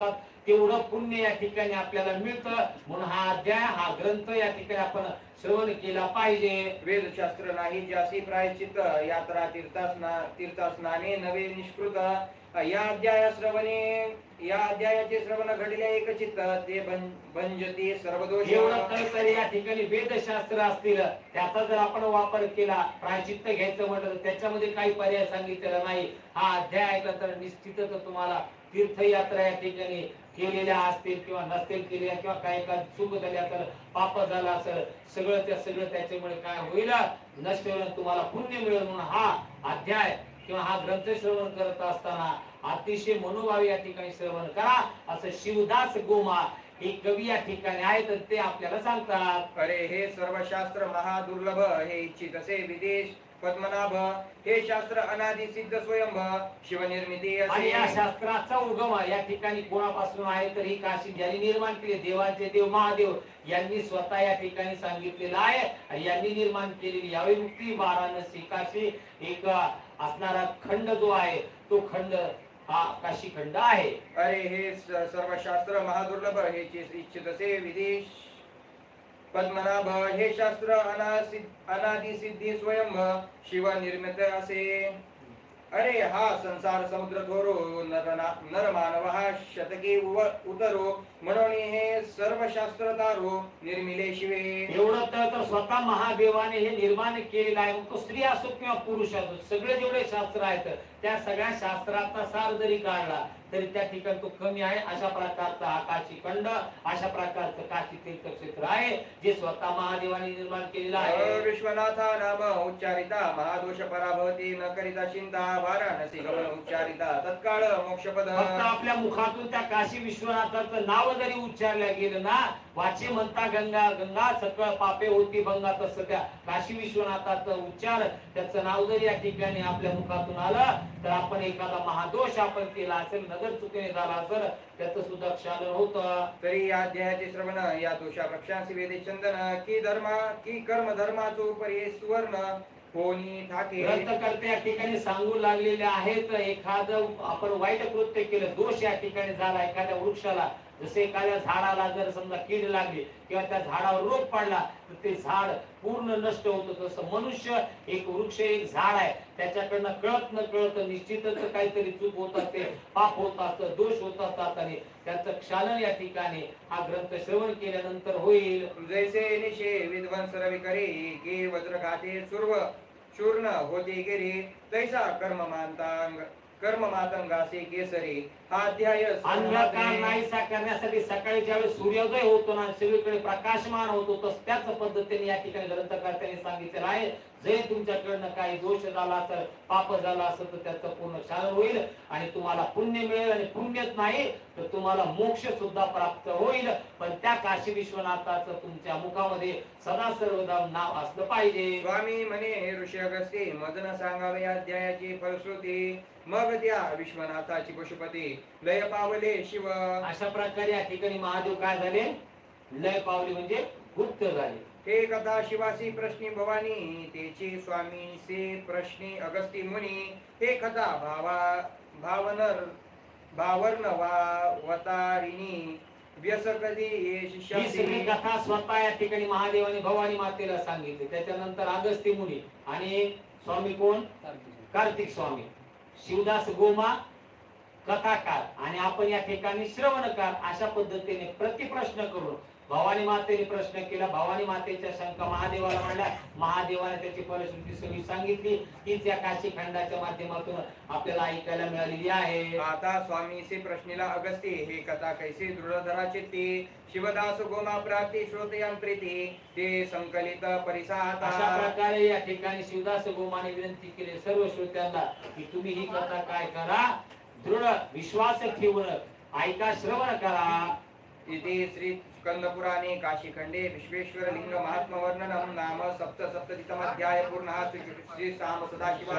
तेवढं पुण्य या ठिकाणी आपल्याला मिळतं. म्हणून हा अध्याय हा ग्रंथ या ठिकाणी आपण श्रवण केला पाहिजे. वेदशास्त्र नाही ज्यासी प्रायश्चित्त यात्रा तीर्थस्नाने नवे निष्कृत. या अध्यायाचे श्रवण घडले एक चित्त ते भंजते सर्व दोष. एवढं तर या ठिकाणी वेदशास्त्र असतील त्याचा जर आपण वापर केला, प्रायश्चित्त घ्यायचं म्हटलं तर त्याच्यामध्ये काही पर्याय सांगितलेला नाही. हा अध्याय ऐकला तर निश्चितच तुम्हाला तीर्थयात्रा या ठिकाणी केलेल्या असतील किंवा नसतील केलेल्या किंवा काही का चूक झाली असेल, पाप झाला असेल, सगळं त्याच्यामुळे काय होईल, नष्ट होईल, तुम्हाला पुण्य मिळेल. म्हणून हा अध्याय किंवा हा ग्रंथ श्रवण करत असताना अतिशय मनोभाव या ठिकाणी श्रवण करा असं शिवदास गोमा हे कवी या ठिकाणी आहेत ते आपल्याला सांगतात. अरे हे सर्व शास्त्र महादुर्लभ हे इच्छित असे विदेश पद्मनाभ. हे शास्त्र अनादि सिद्ध स्वयंभ शिवनिर्मिती असे. आणि या शास्त्राचा उगम या ठिकाणी कोणापासून आहे तर ही काशी ज्यांनी निर्माण केले देवाचे देव महादेव यांनी स्वतः या ठिकाणी सांगितलेलं आहे. यांनी निर्माण केलेली यावेळी मुक्ती वाराणसी काशी एक असणारा खंड जो आहे तो खंड हा काशी खंड आहे. अरे हे सर्व शास्त्र महादुर्लभ हे इच्छित असे विदेश पद्मनाभ. हे शास्त्र अनादि सिद्धी स्वयंभ शिव निर्मित असे. अरे हा संसार समुद्र थोरो नर मानव हा शतके उतरो म्हणून हे सर्व शास्त्र तारो निर्मिले शिवे. एवढं तर स्वतः महादेवाने हे निर्माण केलेलं आहे. मग तो स्त्री असो किंवा पुरुष असो सगळे जेवढे शास्त्र आहेत त्या सगळ्या शास्त्राचा सार जरी काढला तरी त्या ठिकाणी तो कमी आहे. अशा प्रकारचा हा काशी खंड अशा प्रकारचं काशी तीर्थक्षेत्र आहे जे स्वतः महादेवाने निर्माण केलेलं आहे. विश्वनाथा नाम उच्चारिता महादोष पराभवती न करिता चिंता वाराणसी गमन उच्चारिता तत्काळ मोक्षपद. फक्त आपल्या मुखातून त्या काशी विश्वनाथाचं नाव जरी उच्चारलं गेलं ना, वाचे म्हणता गंगा गंगा सकळ पापे होती भंगा, तसं त्या काशी विश्वनाथाचं उच्चार त्याचं नाव जरी या ठिकाणी आपल्या मुखातून आलं तर आपण एखादा महादोष आपण केला असेल, नजर चुकीने झाला असेल त्याचं सुद्धा क्षालन होतं. तरी या अध्यायाचे श्रवण या दोषा प्रक्षांसी वेदे चंदन की कर्म धर्माचो उपरी सुवर्ण कोणी ठाके. ग्रंथकर्ते या ठिकाणी सांगू लागलेले आहेत एखादं आपण वाईट कृत्य केलं, दोष या ठिकाणी झाला एखाद्या वृक्षाला, जसे एखाद्या झाडाला जर समजा कीड लागली किंवा त्या झाडावर रोग पडला तर ते झाड पूर्ण नष्ट होतं. तसं मनुष्य एक वृक्ष एक झाड आहे, त्याच्याकडनं कळत न कळत निश्चितच काहीतरी चूक होत असते, पाप होत असतं, दोष होत असतात आणि त्याचं क्षालन या ठिकाणी हा ग्रंथ श्रवण केल्यानंतर होईल. जैसे निशे विध्वंस रवी करे गे वज्रघाते चूर्ण होते गिरी तैसा कर्म मातंगासे केसरी. हा अध्याय अंधकार नाहीसा करण्यासाठी सकाळी ज्यावेळेस सूर्योदय होतो ना सगळीकडे प्रकाशमान होतो तस त्याच पद्धतीने या ठिकाणी ग्रंथकर्त्यांनी सांगितलेलं आहे. जर तुमच्याकडनं काही दोष झाला असेल, पाप झाला असेल तर त्याचं पूर्ण क्षालन होईल आणि तुम्हाला पुण्य मिळेल. आणि पुण्यच नाही तर तुम्हाला मोक्ष सुद्धा प्राप्त होईल. पण त्या काशी विश्वनाथाचं तुमच्या मुखामध्ये सदा सर्वदा नाव असलं पाहिजे. स्वामी म्हणे ऋषी अगस्ती मजन सांगावे अध्यायाची फलश्रुती. मग त्या विश्वनाथाची पशुपती लय पावले शिव. अशा प्रकारे या ठिकाणी महादेव काय झाले, लय पावले म्हणजे गुप्त झाले. हे कथा शिवासी प्रश्नी भवानी तेची स्वामी से प्रश्नी अगस्ती मुनी. हे कथा भावर्ण वतारिणी व्यस कधी ये शिष्या. ही सगळी कथा स्वतः या ठिकाणी महादेवाने भवानी मातेला सांगितली. त्याच्यानंतर अगस्ती मुनी आणि स्वामी कोण, कार्तिक स्वामी, शिवदास गोमा कथाकार आणि आपण या ठिकाणी श्रवणकार अशा पद्धतीने प्रतिप्रश्न करून भवानी मातेने प्रश्न केला. भवानी मातेच्या शंका महादेवाला मांडल्या. महादेवाने त्याची फलश्रुती सगळी सांगितली. तीच या काशी खंडाच्या माध्यमातून आपल्याला ऐकायला मिळालेली आहे. आता स्वामीचे प्रश्नीला अगस्ती हे कथा कैसे दृढधरा चित्ती शिवदास गोमा प्राप्ती श्रोतयान प्रीती ते संकलित परिसात. अशा प्रकारे या ठिकाणी शिवदास गोमाने विनंती केली सर्व श्रोत्यांना की तुम्ही ही कथा काय करा, दृढ विश्वास ठेवून ऐका, श्रवण करा. इति श्री स्कंद पुराणे काशी खंडे विश्वेश्वर लिंग महात्म वर्णनम नाम सप्ततितम अध्याय पूर्णः. श्री साम सदाशिव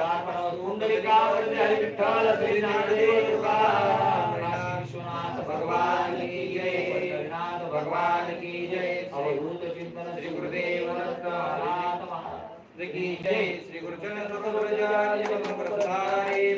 भगवान की जय, भगवान की जय. अवधूत चिंतन श्री गुरुदेव दत्त की जय. श्री गुरुचरण सतगुरुजय प्रसादे